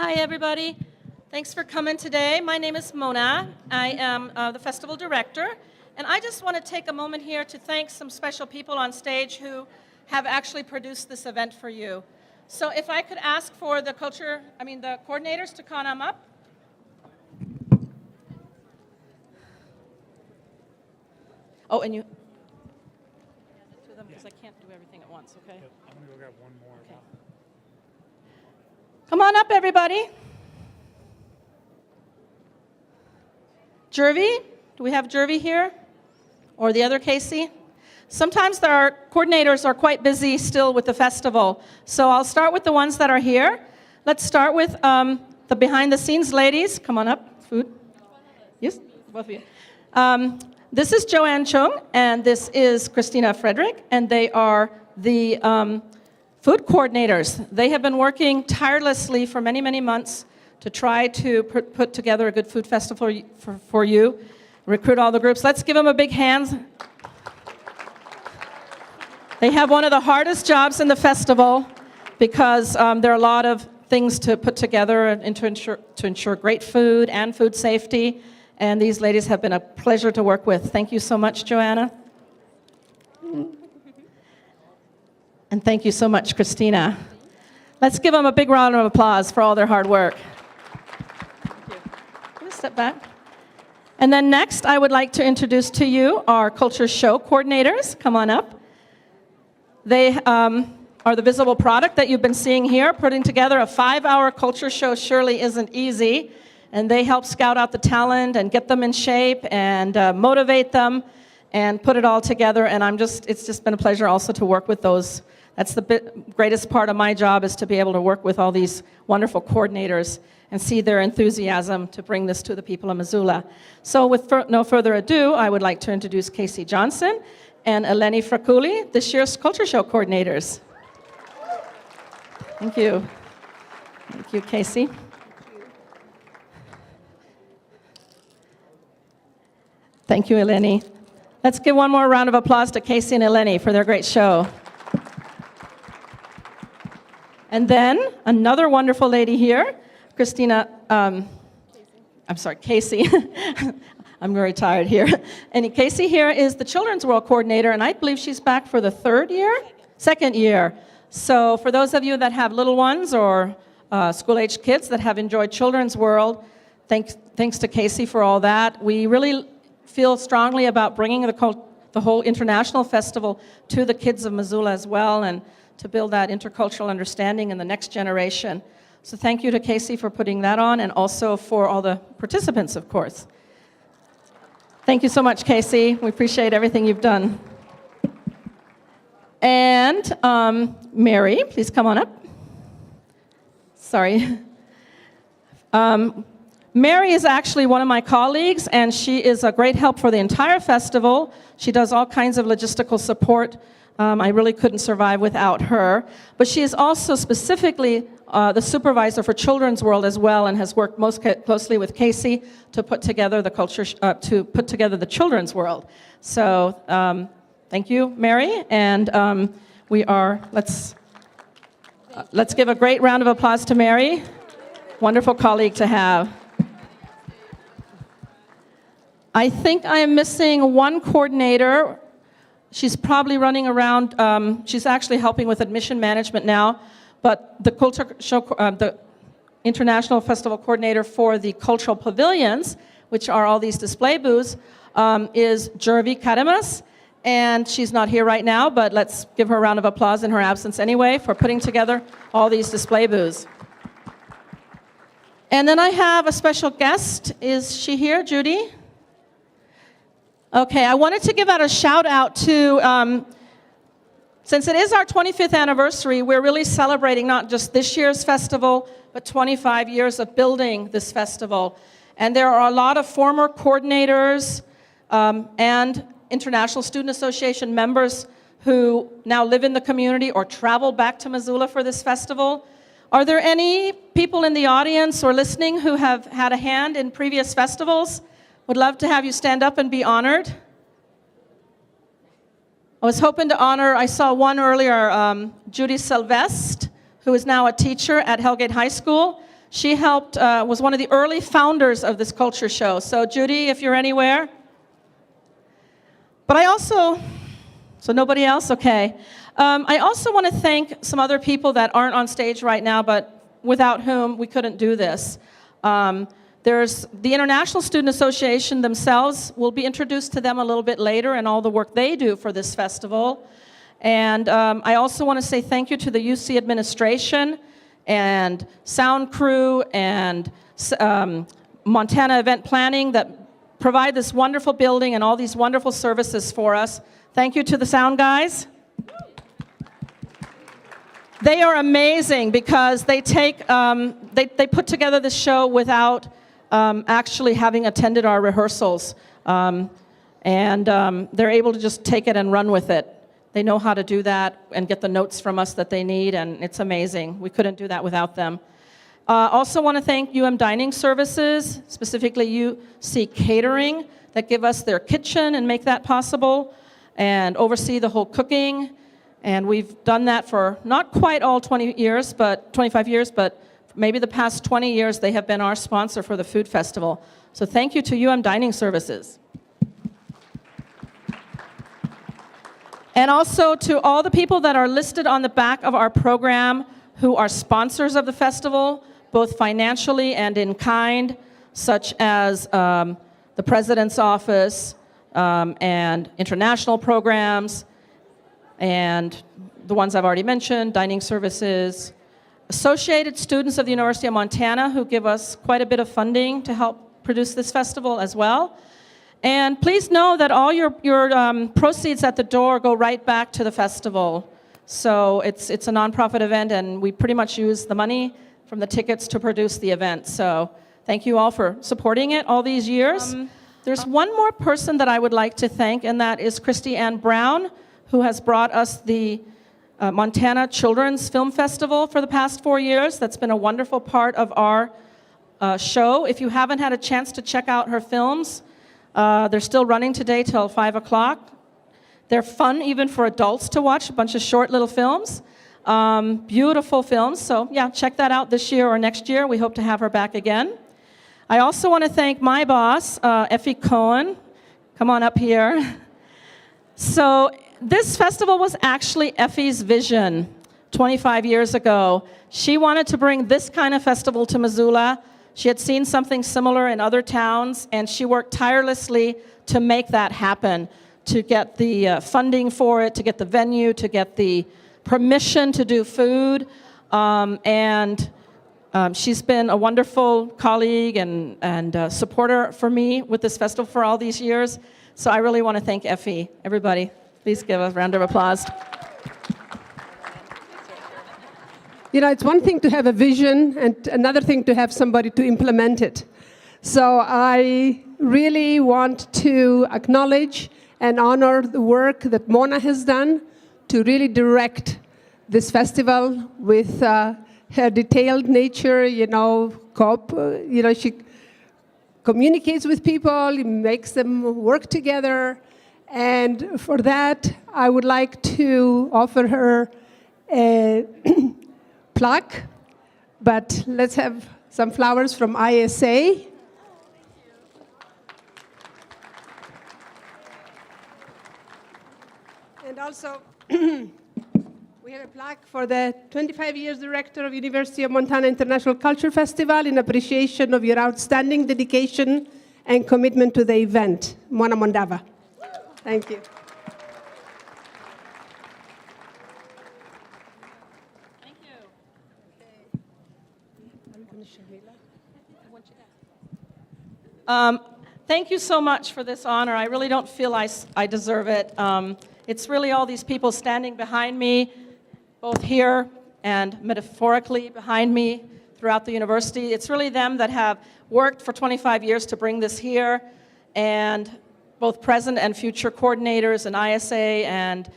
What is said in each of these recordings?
Hi, everybody. Thanks for coming today. My name is Mona. I am the festival director, and I just want to take a moment here to thank some special people on stage who have actually produced this event for you. So if I could ask for the the coordinators to come up. Oh, and you. To them because I can't do everything at once, okay? I'm going to go grab one more. Okay. Come on up, everybody. Jervy, do we have Jervy here? Or the other Casey? Sometimes our coordinators are quite busy still with the festival. So I'll start with the ones that are here. Let's start with the behind-the-scenes ladies. Come on up. Food? Yes, both of you. This is Joanne Chung, and this is Christina Frederick, and they are the food coordinators. They have been working tirelessly for many, many months to try to put together a good food festival for you, recruit all the groups. Let's give them a big hand. They have one of the hardest jobs in the festival because there are a lot of things to put together and to ensure great food and food safety. And these ladies have been a pleasure to work with. Thank you so much, Joanna. And thank you so much, Christina. Let's give them a big round of applause for all their hard work. Step back. And then next, I would like to introduce to you our culture show coordinators. Come on up. They are the visible product that you've been seeing here. Putting together a 5-hour culture show surely isn't easy. And they help scout out the talent and get them in shape and motivate them and put it all together. And it's just been a pleasure also to work with those. That's the greatest part of my job, is to be able to work with all these wonderful coordinators and see their enthusiasm to bring this to the people of Missoula. So with no further ado, I would like to introduce Casey Johnson and Eleni Fraculi, this year's culture show coordinators. Thank you. Thank you, Casey. Thank you, Eleni. Let's give one more round of applause to Casey and Eleni for their great show. And then another wonderful lady here, Christina, Casey. I'm very tired here. And Casey here is the Children's World Coordinator, and I believe she's back for the second year. So for those of you that have little ones or school-age kids that have enjoyed Children's World, thanks to Casey for all that. We really feel strongly about bringing the whole international festival to the kids of Missoula as well, and to build that intercultural understanding in the next generation. So thank you to Casey for putting that on, and also for all the participants, of course. Thank you so much, Casey. We appreciate everything you've done. And Mary, please come on up. Sorry. Mary is actually one of my colleagues, and she is a great help for the entire festival. She does all kinds of logistical support. I really couldn't survive without her. But she is also specifically the supervisor for Children's World as well, and has worked most closely with Casey to put together the Children's World. So thank you, Mary, and let's give a great round of applause to Mary. Wonderful colleague to have. I think I am missing one coordinator. She's probably running around. She's actually helping with admission management now, but the culture show, the international festival coordinator for the cultural pavilions, which are all these display booths, is Jervy Kademas, and she's not here right now, but let's give her a round of applause in her absence anyway for putting together all these display booths. And then I have a special guest. Is she here, Judy? Okay, I wanted to give out a shout out to, since it is our 25th anniversary, we're really celebrating not just this year's festival, but 25 years of building this festival. And there are a lot of former coordinators and International Student Association members who now live in the community or travel back to Missoula for this festival. Are there any people in the audience or listening who have had a hand in previous festivals? Would love to have you stand up and be honored. I was hoping to honor, I saw one earlier, Judy Sylvestre, who is now a teacher at Hellgate High School. She helped, was one of the early founders of this culture show. So Judy, if you're anywhere. But I also, so nobody else? Okay. I also want to thank some other people that aren't on stage right now, but without whom we couldn't do this. There's the International Student Association themselves. We'll be introduced to them a little bit later and all the work they do for this festival. And I also want to say thank you to the UC administration and sound crew and Montana event planning that provide this wonderful building and all these wonderful services for us. Thank you to the sound guys. They are amazing because they take, they put together the show without actually having attended our rehearsals. They're able to just take it and run with it. They know how to do that and get the notes from us that they need, and it's amazing. We couldn't do that without them. Also want to thank Dining Services, specifically UC Catering, that give us their kitchen and make that possible, and oversee the whole cooking. And we've done that for not quite all 20 years, but 25 years, but maybe the past 20 years they have been our sponsor for the food festival. So thank you to Dining Services. And also to all the people that are listed on the back of our program who are sponsors of the festival, both financially and in kind, such as the President's Office and international programs, and the ones I've already mentioned, Dining Services, Associated Students of the University of Montana, who give us quite a bit of funding to help produce this festival as well. And please know that all your proceeds at the door go right back to the festival. So it's a nonprofit event, and we pretty much use the money from the tickets to produce the event. So thank you all for supporting it all these years. There's one more person that I would like to thank, and that is Christy Ann Brown, who has brought us the Montana Children's Film Festival for the past 4 years. That's been a wonderful part of our show. If you haven't had a chance to check out her films, they're still running today till 5 o'clock. They're fun even for adults to watch, a bunch of short little films. Beautiful films, so yeah, check that out this year or next year. We hope to have her back again. I also want to thank my boss, Effie Cohen. Come on up here. So this festival was actually Effie's vision 25 years ago. She wanted to bring this kind of festival to Missoula. She had seen something similar in other towns, and she worked tirelessly to make that happen, to get the funding for it, to get the venue, to get the permission to do food. She's been a wonderful colleague and supporter for me with this festival for all these years. So I really want to thank Effie. Everybody, please give a round of applause. You know, it's one thing to have a vision and another thing to have somebody to implement it. So I really want to acknowledge and honor the work that Mona has done to really direct this festival with her detailed nature, she communicates with people, makes them work together. And for that, I would like to offer her a plaque, but let's have some flowers from ISA. And also, we have a plaque for the 25 years director of University of Montana International Culture Festival in appreciation of your outstanding dedication and commitment to the event, Mona Mondava. Thank you. Thank you so much for this honor. I really don't feel I deserve it. It's really all these people standing behind me, both here and metaphorically behind me throughout the university. It's really them that have worked for 25 years to bring this here, and both present and future coordinators and ISA.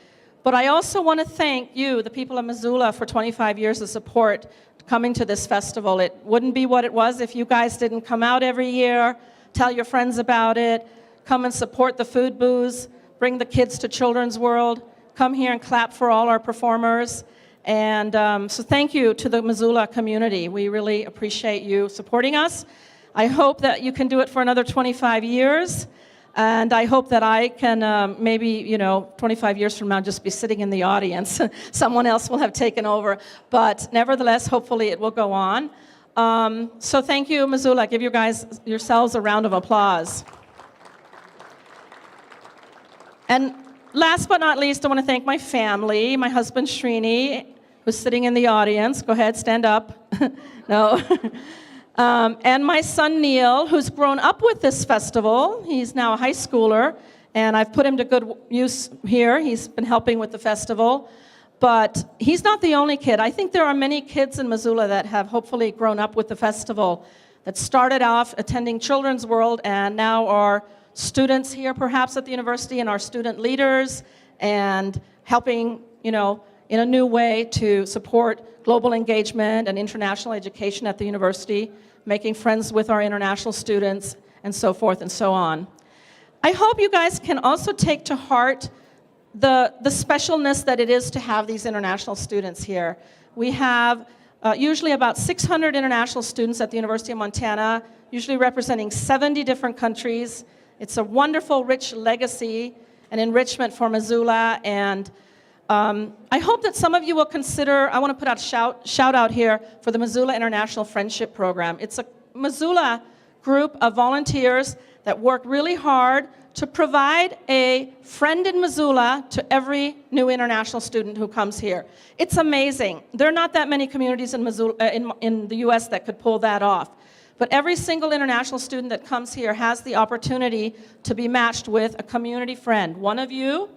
But I also want to thank you, the people of Missoula, for 25 years of support coming to this festival. It wouldn't be what it was if you guys didn't come out every year, tell your friends about it, come and support the food booths, bring the kids to Children's World, come here and clap for all our performers. And so thank you to the Missoula community. We really appreciate you supporting us. I hope that you can do it for another 25 years. And I hope that I can maybe, 25 years from now, just be sitting in the audience. Someone else will have taken over. But nevertheless, hopefully it will go on. So thank you, Missoula. Give yourselves a round of applause. And last but not least, I want to thank my family, my husband Srini, who's sitting in the audience. Go ahead, stand up. No. And my son Neil, who's grown up with this festival. He's now a high schooler, and I've put him to good use here. He's been helping with the festival. But he's not the only kid. I think there are many kids in Missoula that have hopefully grown up with the festival, that started off attending Children's World and now are students here perhaps at the university and are student leaders and helping, in a new way to support global engagement and international education at the university, making friends with our international students, and so forth and so on. I hope you guys can also take to heart the specialness that it is to have these international students here. We have usually about 600 international students at the University of Montana, usually representing 70 different countries. It's a wonderful, rich legacy and enrichment for Missoula, and I hope that some of you will consider, I want to put out a shout out here for the Missoula International Friendship Program. It's a Missoula group of volunteers that work really hard to provide a friend in Missoula to every new international student who comes here. It's amazing. There are not that many communities in Missoula, in the US that could pull that off. But every single international student that comes here has the opportunity to be matched with a community friend. One of you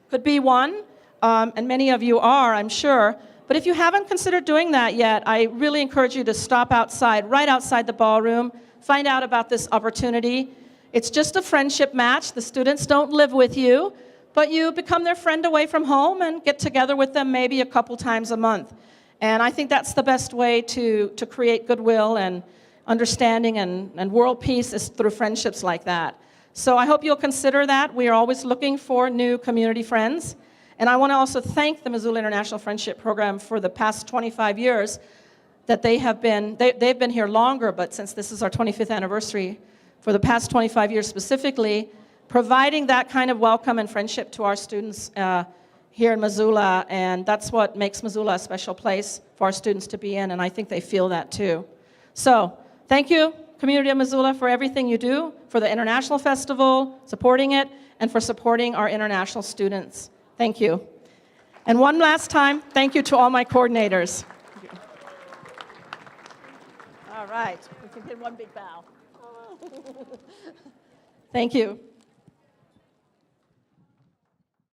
could be one. And many of you are, I'm sure. But if you haven't considered doing that yet, I really encourage you to stop outside, right outside the ballroom, find out about this opportunity. It's just a friendship match. The students don't live with you, but you become their friend away from home and get together with them maybe a couple times a month. And I think that's the best way to create goodwill and understanding and world peace is through friendships like that. So I hope you'll consider that. We are always looking for new community friends. And I want to also thank the Missoula International Friendship Program for the past 25 years that they've been here longer, but since this is our 25th anniversary, for the past 25 years specifically, providing that kind of welcome and friendship to our students here in Missoula, and that's what makes Missoula a special place for our students to be in, and I think they feel that too. So, thank you, community of Missoula, for everything you do, for the International Festival, supporting it, and for supporting our international students. Thank you. And one last time, thank you to all my coordinators. All right, we can give one big bow. Thank you.